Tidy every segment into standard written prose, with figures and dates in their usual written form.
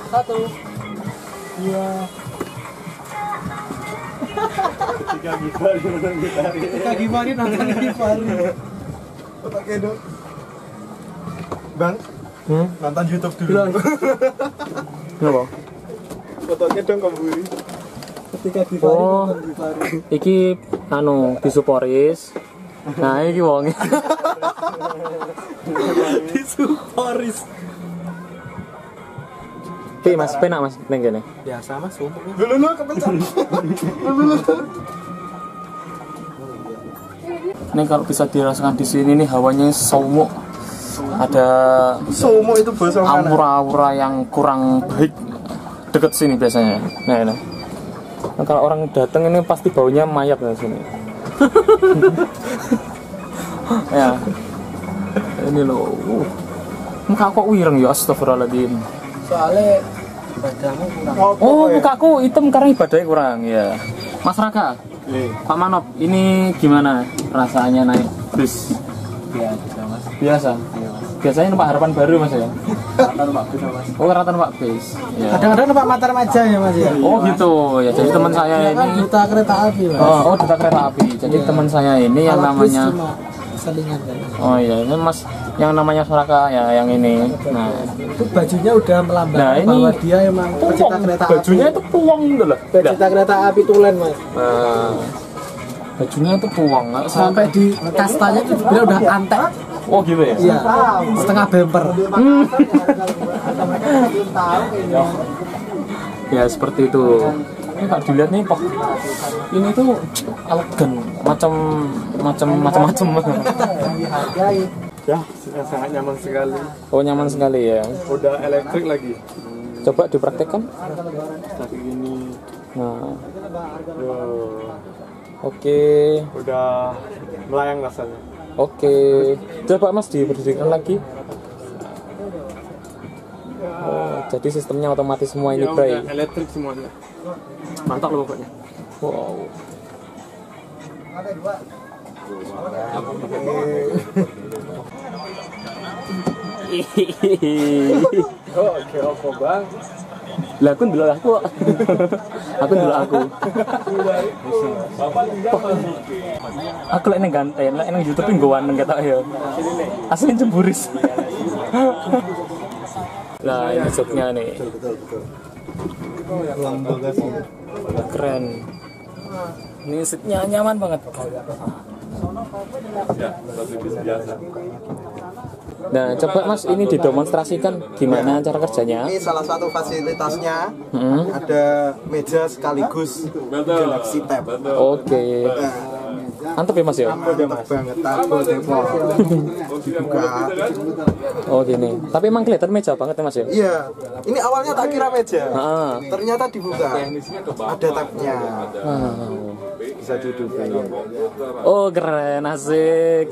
1, 2. Ketika Gifari nonton Gifari. Ketika Gifari nonton Gifari. Foto kedok. Bang, nonton YouTube dulu. Kenapa? Foto kedok kembali. Ketika Gifari Oh, nonton Gifari. iki disuporis. Nah, iki wong. Disuporis. Oke, Mas, penak Mas ning kene. Biasa Mas, sumpah. Lu kepencet. Ini kalau bisa dirasakan di sini nih hawanya sumuk. Ada Somo itu bahasa mana? aura-aura yang kurang baik deket sini biasanya. Nah, ini. Nah, kalau orang datang ini pasti baunya mayat dari sini. Ya. Ini loh. Muka kok wireng ya, astagfirullahaladzim. Soalnya ibadahmu kurang. Oh, mukaku hitam karena ibadahnya kurang ya. Mas Raka, Pak Manop, ini gimana rasanya naik bis? Biasa Mas. Biasa. Iya Mas. Biasanya numpak harapan baru Mas ya? Rata numpak bis Mas. Oh, rata numpak bis. Ya. Kadang-kadang numpak Matarmaja ya Mas ya. Oh gitu ya. Jadi teman saya Ya kan ini. duta kereta api Mas. Oh, duta kereta api. Jadi teman saya ini yang Kalau bis namanya. cuma selingan kan. Oh iya, ini Mas yang namanya Raka ya, yang ini. Nah, Itu bajunya udah melambangkan Nah, ini bahwa dia emang pecinta kereta api. bajunya itu puang gitu loh. Pecinta kereta api tulen Mas. Nah, bajunya itu puang. Sampai di kastanya itu dia udah antek. Oh gitu ya. Iya. Setengah bemper. Ya, ya seperti itu. Ini kalau dilihat nih, Pak, ini tuh elegan, macam-macam. Ya, sangat nyaman sekali. Oh nyaman sekali ya. Udah elektrik lagi. Coba dipraktekkan. Seperti ini. Nah, Yo, oke, udah melayang rasanya. oke. Coba Mas diberdirikan lagi. Oh, jadi sistemnya otomatis semua ini, Ya, Bray. udah elektrik semuanya. Mantap loh pokoknya. Wow. Oh, oke, apa bang? Lah aku ndelok aku. Aku ndelok aku. Aku lek ning ganten, lek ning YouTube nggo waneng ketok ya. Asli cemburis. Lah ini supnya nih. Ruang bagasi. Keren. Ini seatnya nyaman banget. Ya, biasa. Nah, coba Mas ini didemonstrasikan gimana cara kerjanya. Ini salah satu fasilitasnya, Hmm. ada meja sekaligus Galaxy Tab. Oke. Mantap ya Mas ya. Mantap banget, tabel depot dibuka. Oh gini. Tapi emang kelihatan meja banget ya Mas ya. Iya, ini awalnya tak kira meja, Ah. ternyata dibuka, ada tabnya, Wow. bisa duduk. Oh keren, asik.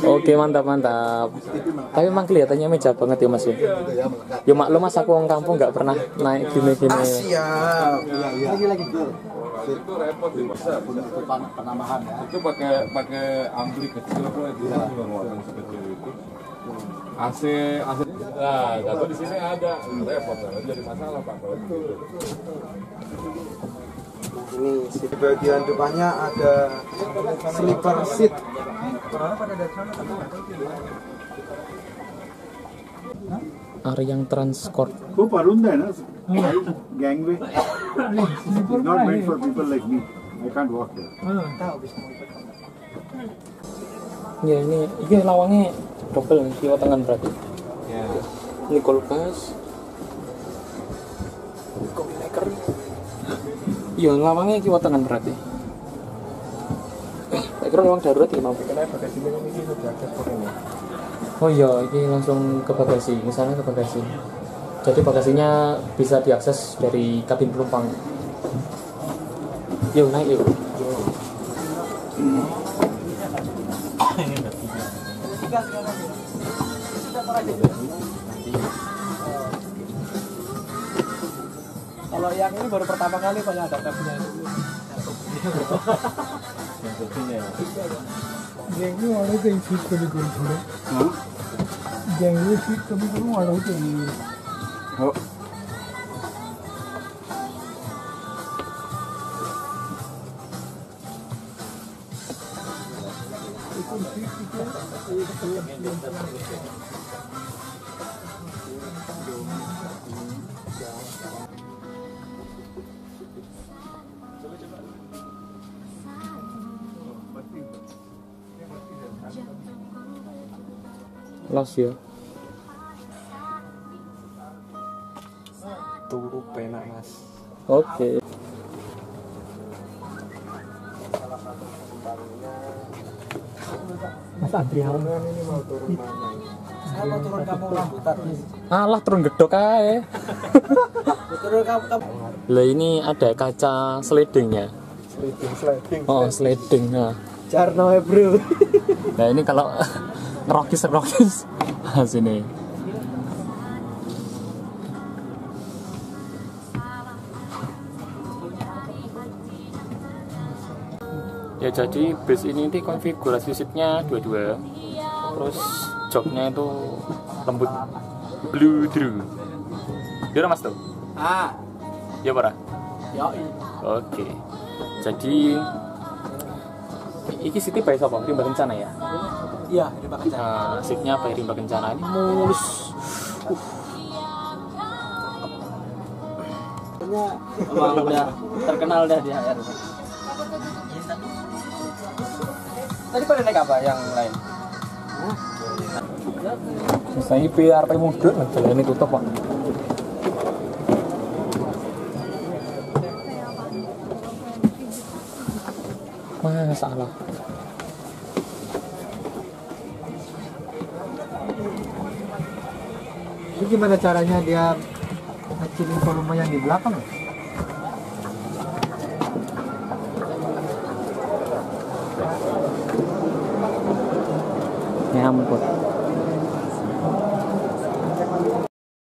Oke mantap. Tapi emang kelihatannya meja banget ya Mas ya. Ya maklum Mas aku orang kampung nggak pernah naik gini-gini. Siap. Itu repot sih Mas. Penambahan ya. Itu pakai ampli kecil kok itu yang sekecil itu. AC. Nah, tapi di sini ada. Repot banget jadi masalah Pak kalau gitu. Ini di bagian depannya ada sleeper seat. Aryang Transport. वो परुंद है ना gangway not made for people like me I can't walk there Ya ini lawangnya double kiwa tangan berarti. Ya. Ini kulkas. Maker. Iya lawangnya kiwa tangan berarti. Tak kira lawang darurat ya mau. Kenapa bagasinya ini sudah ada pornya? Oh iya, ini langsung ke bagasi, misalnya ke bagasi. Jadi bagasinya bisa diakses dari kabin penumpang. Yuk naik yuk. Kalau yang ini baru pertama kali Pak ada tabnya. Yang ini वाले तो इसी को निकल थोड़े. Yang ini sih kami kamu वालों itu ini. Oh. Los ya. Turu penak mas. Oke. Mas Adrian Ini mau turun mana? saya mau turun kampung rambutan. Alah turun gedok ae. Turun kampung. Lah ini ada kaca slidingnya. Sliding. Oh, sliding. Nah. Jarno ya bro. Nah, ini kalau ngerokis nah, sini. Ya jadi bus ini konfigurasi seatnya dua-dua, terus joknya itu lembut blue drew. Ya mas tuh? Ya para? Yoi. Oke. Jadi iki Siti bae sapa? Rimba Kencana ya? Iya, ini pakai cara. Nah, seatnya bae Rimba Kencana ini mulus. Emang udah terkenal dah di HR. Tadi pada naik apa yang lain? Saya PRP mundur, jalan ini tutup pak. Masalah. Itu gimana caranya dia ngecilin volume yang di belakang? Ya ampun.